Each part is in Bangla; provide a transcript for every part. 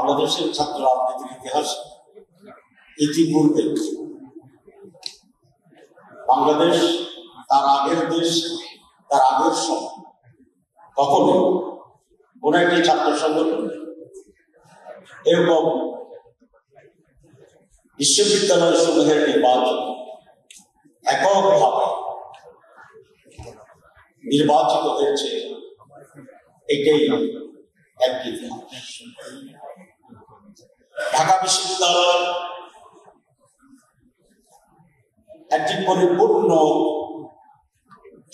বাংলাদেশের ছাত্র রাজনীতির ইতিহাস ইতিপূর্বে বাংলাদেশ তার আগের দেশ, তার আগের সময় কখনো কোন একটি ছাত্র সংগঠন এরকম বিশ্ববিদ্যালয় সমূহের নির্বাচন এককভাবে নির্বাচিত হয়েছে, এটাই একটি ইতিহাস। ঢাকা বিশ্ববিদ্যালয় একটি পরিপূর্ণ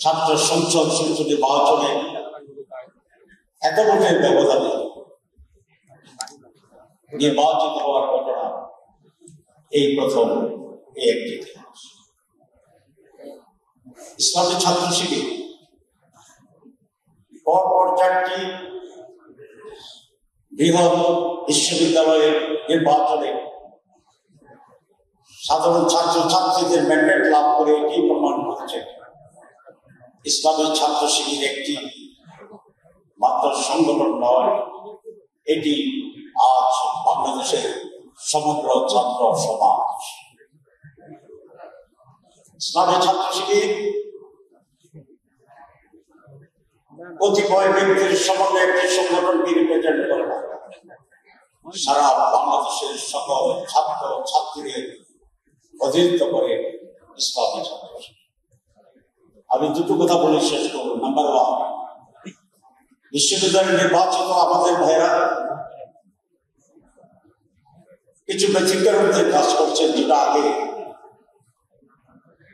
ছাত্র সংসদ নির্বাচনে এত ভোটের ব্যবধানে নির্বাচিত হওয়ার ঘটনা এই প্রথম, এই একটি ইতিহাস। ইসলামী ছাত্র শিবির পরপর 4টি বৃহৎ বিশ্ববিদ্যালয়ের নির্বাচনে সাধারণ ছাত্র ছাত্রীদের ম্যান্ডেট লাভ করে এটি প্রমাণ করেছে ইসলামী ছাত্র শিবির একটি মাত্র সংগঠন নয়, এটি আজ বাংলাদেশের সমগ্র ছাত্র সমাজ। ইসলামী ছাত্র শিবির কতিপয় ব্যক্তির সমন্বয়ে একটি সংগঠনকে রিপ্রেজেন্ট করে না, সারা বাংলাদেশের সকল ছাত্র ছাত্রীদের প্রতিনিধিত্ব করে ইসলামী ছাত্র শিবির। আমি দুটো কথা বলে শেষ করব। নাম্বার 1, বিশ্ববিদ্যালয়ে নির্বাচিত আমাদের ভাইরা কিছু ব্যতিক্রমদের কাজ করছেন, যেটা আগে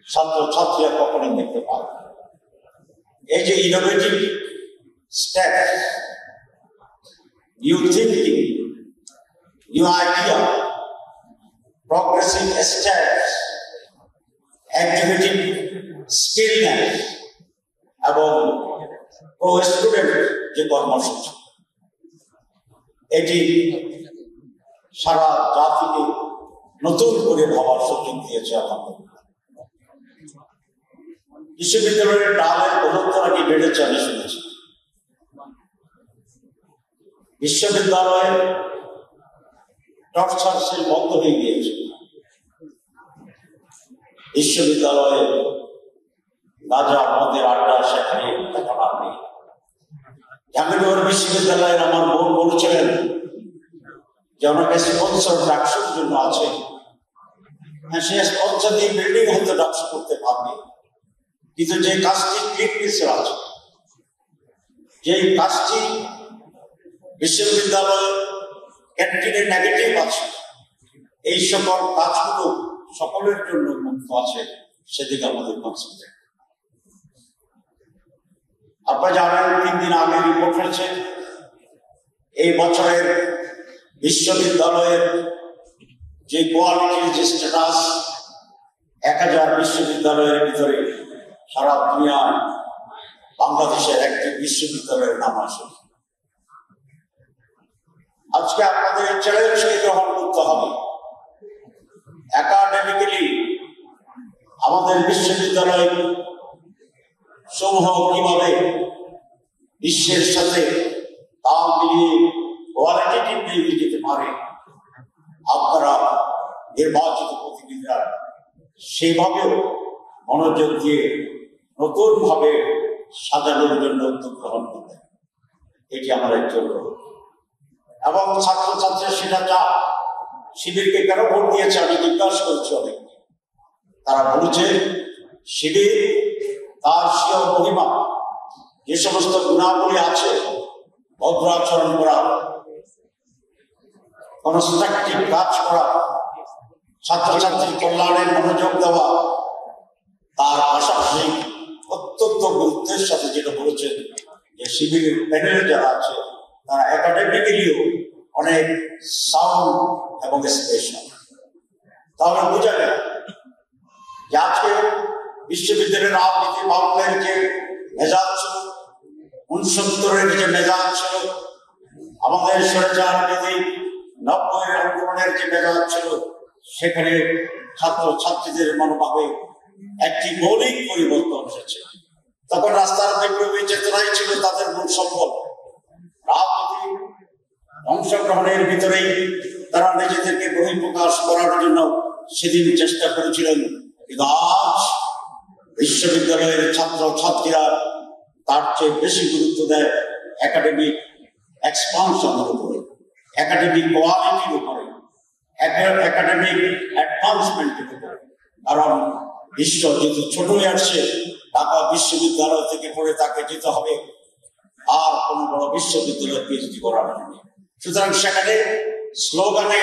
ছাত্র ছাত্রীরা কখনোই দেখতে পায়। এই যে innovative steps, new thinking, new idea, progressive steps, activity skillness এবং প্রো স্টুডেন্ট যে কর্মসূচি, এটি সারা জাতিকে নতুন করে ভাবার সুযোগ দিয়েছে। আমাদের বিশ্ববিদ্যালয়ের ডালের বৃহত্তরাটি বেড়েছে, আমি শুনেছি। বিশ্ববিদ্যালয়ে টর্চার সেল বন্ধ হয়ে গিয়েছে। বিশ্ববিদ্যালয়ে গাঁজা মদের আড্ডা সেখানে এখন আর নেই। জাহাঙ্গীরনগর বিশ্ববিদ্যালয়ের আমার বোন বলেছিলেন যে ওনাকে স্পন্সর ডাকসুর জন্য আছে। হ্যাঁ, সে স্পন্সর দিয়ে বিল্ডিং হয়তো ডাকসু করতে পারবে, কিন্তু যে কাজটি ক্লিকনেসে আছে, যে কাজটি বিশ্ববিদ্যালয় ক্যান্টিনে নেগেটিভ আছে, এই সকল কাজগুলো সকলের জন্য মুক্ত আছে, সেদিকে আমাদের কনসেন্ট্রেট। আপনারা জানেন 3 দিন আগে রিপোর্ট হয়েছে এই বছরের বিশ্ববিদ্যালয়ের যে কোয়ালিটির যে স্ট্যাটাস, 1000 বিশ্ববিদ্যালয়ের ভিতরে সারা দুনিয়ায় বাংলাদেশের একটি বিশ্ববিদ্যালয়ের নাম আসে। আজকে আপনাদের এই চ্যালেঞ্জকে গ্রহণ করতে হবে। একাডেমিক্যালি আমাদের বিশ্ববিদ্যালয় সমূহ কিভাবে বিশ্বের সাথে তাল মিলিয়ে কোয়ালিটেটিভ নিয়ে যেতে পারে, আপনারা নির্বাচিত প্রতিনিধিরা সেভাবেও মনোযোগ দিয়ে নতুন ভাবে সাজানোর জন্য উদ্যোগ গ্রহণ করবেন, এটি আমার একটি অনুরোধ। এবং ছাত্রছাত্রীরা সেটা যা শিবিরকে কেন ভোট দিয়েছে আমি জিজ্ঞাসা করছি অনেক। তারা বলেছে শিবির তার স্বীয় মহিমা, যে সমস্ত গুণাবলী আছে, ভদ্র আচরণ করা, কনস্ট্রাকটিভ কাজ করা, ছাত্রছাত্রীর কল্যাণে মনোযোগ দেওয়া, তার পাশাপাশি অত্যন্ত গুরুত্বের সাথে যেটা বলেছেন যে শিবিরের প্যানেলে যারা আছে তারা একাডেমিক্যালিও অনেক সাউন্ড এবং স্পেশাল। তাহলে বোঝা যায় যে আজকে বিশ্ববিদ্যালয়ের রাজনীতি মামলার যে মেজাজ ছিল, 69-এর যে মেজাজ ছিল, আমাদের সরকার যদি 90-এর আন্দোলনের যে মেজাজ ছিল, সেখানে ছাত্র ছাত্রীদের মনোভাবে একটি মৌলিক পরিবর্তন এসেছে। তখন রাস্তার বিপ্লবী চেতনাই ছিল তাদের মূল সম্বল। রাজনীতি অংশগ্রহণের ভিতরেই তারা নিজেদেরকে বহিঃপ্রকাশ করার জন্য সেদিন চেষ্টা করেছিলেন, কিন্তু আজ বিশ্ববিদ্যালয়ের ছাত্র ছাত্রীরা তার চেয়ে বেশি গুরুত্ব দেয় একাডেমিক এক্সপানশনের উপরে, একাডেমিক কোয়ালিটির উপরে, একাডেমিক অ্যাডভান্সমেন্টের উপরে। কারণ বিশ্ব যেহেতু ছোট হয়ে আসছে, ঢাকা বিশ্ববিদ্যালয় থেকে পড়ে তাকে যেতে হবে আর কোনো বড় বিশ্ববিদ্যালয়ে পিএইচডি করার জন্য। সুতরাং সেখানে স্লোগানে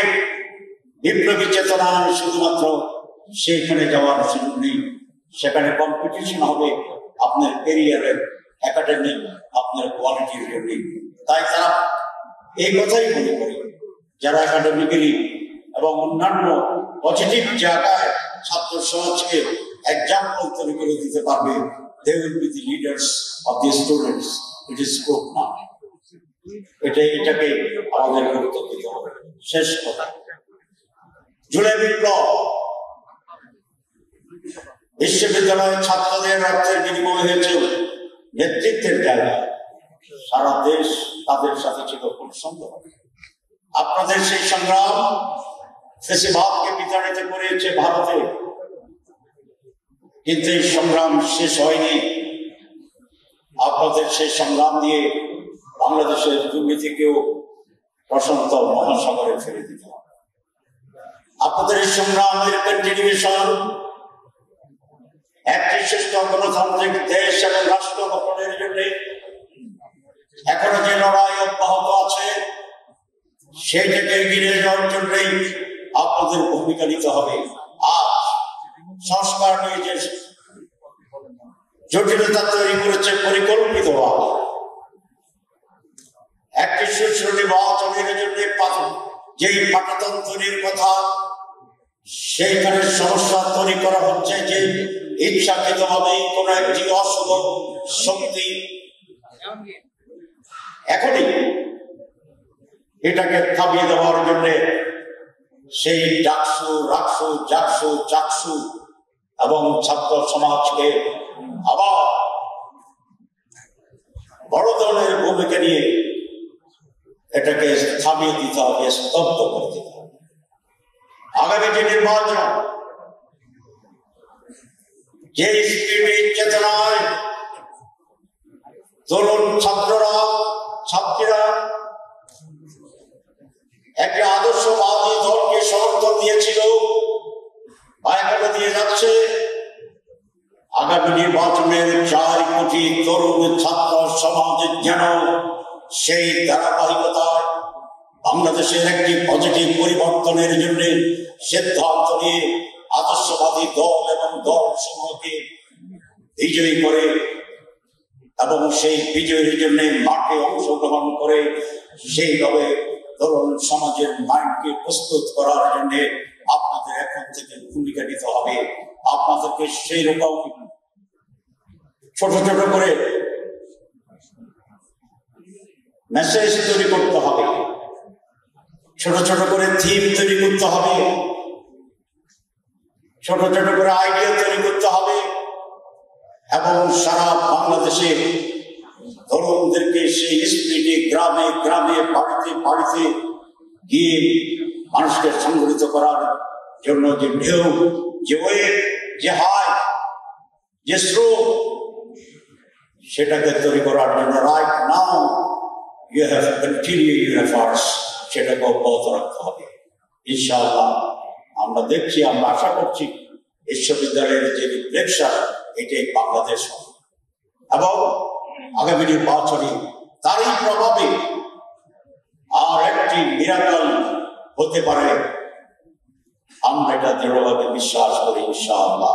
বিপ্লবী চেতনা শুধুমাত্র সেখানে যাওয়ার সুযোগ নেই, সেখানে কম্পিটিশন হবে আপনার ক্যারিয়ারের, একাডেমিক আপনার কোয়ালিটির জন্য। তাই তারা এই কথাই মনে করে যারা একাডেমিক্যালি এবং অন্যান্য পজিটিভ জায়গায় ছাত্র সমাজকে এক্সাম্পল তৈরি করে দিতে পারবে, they will be the leaders of the students. It is proof now. এটাকে আমাদের গুরুত্ব দিতে হবে। শেষ কথা, জুলাই বিপ্লব বিশ্ববিদ্যালয়ের ছাত্রদের রক্তের বিনিময় হয়েছে নেতৃত্বের জায়গায়। সারা দেশ তাদের সাথে ছিল খুব সুন্দর। আপনাদের সেই সংগ্রাম ফ্যাসিবাদকে বিতাড়িত করেছে ভারতে, কিন্তু এই সংগ্রাম শেষ হয়নি। আপনাদের সেই সংগ্রাম দিয়ে বাংলাদেশের দুর্নীতিকেও প্রশান্ত মহাসাগরে ফেলে দিতে হবে। আপনাদের এই সংগ্রামের কন্টিনিউশন একটি সুস্থ গণতান্ত্রিক দেশ এবং রাষ্ট্র গঠনের জন্য এখনো যে লড়াই অব্যাহত আছে, সেইটাকে এগিয়ে যাওয়ার জন্যই আপনাদের ভূমিকা নিতে হবে। আর সংস্কার নিয়ে যে জটিলতা তৈরি করেছে পরিকল্পিতভাবে, একটি সুষ্ঠু নির্বাচনের জন্য যেই পাঠতন্ত্রের কথা, সেইখানে সমস্যা তৈরি করা হচ্ছে যে ইচ্ছাকৃতভাবে কোন একটি অশুভ শক্তি এখনই এটাকে থামিয়ে দেওয়ার জন্য সেই ডাকসু রাকসু জাকসু চাকসু এবং ছাত্র সমাজকে আবার বড় ধরনের ভূমিকা নিয়ে এটাকে থামিয়ে দিতে হবে, স্তব্ধ করে দিতে হবে। আগামী যে নির্বাচন, যে স্পিরিট চেতনায় তরুণ ছাত্রীরা একটি আদর্শবাদী দলকে সমর্থন দিয়েছিল বা এখনো দিয়ে যাচ্ছে, আগামী নির্বাচনের 4 কোটি তরুণ ছাত্র সমাজের যেন সেই ধারাবাহিকতায় বাংলাদেশের একটি পজিটিভ পরিবর্তনের জন্য সিদ্ধান্ত নিয়ে আদর্শবাদী দল এবং দল সমূহকে বিজয়ী করে এবং সেই বিজয়ের জন্য মাঠে অংশগ্রহণ করে সেইভাবে তরুণ সমাজের মাইন্ডকে প্রস্তুত করার জন্য আপনাদের এখন থেকে ভূমিকা নিতে হবে। আপনাদেরকে সেই রকম ছোট ছোট করে মেসেজ তৈরি করতে হবে, ছোট ছোট করে থিম তৈরি করতে হবে, ছোট ছোট করে আইডিয়া তৈরি করতে হবে এবং সারা বাংলাদেশে তরুণদেরকে সেই স্পিরিটে গ্রামে গ্রামে বাড়িতে বাড়িতে গিয়ে মানুষকে সংগঠিত করার জন্য যে ঢেউ, যে ওয়েভ, যে হাই, যে স্রোত, সেটাকে তৈরি করার জন্য right now you have continue your efforts, সেটাকে অব্যাহত রাখতে হবে। ইনশাআল্লাহ আমরা দেখছি, আমরা আশা করছি বিশ্ববিদ্যালয়ের যে রিফ্লেকশন এটাই বাংলাদেশ হবে এবং আগামী নির্বাচনে তারই প্রভাবে আর একটি মিরাকল হতে পারে। আমরা এটা দৃঢ়ভাবে বিশ্বাস করি ইনশাআল্লাহ।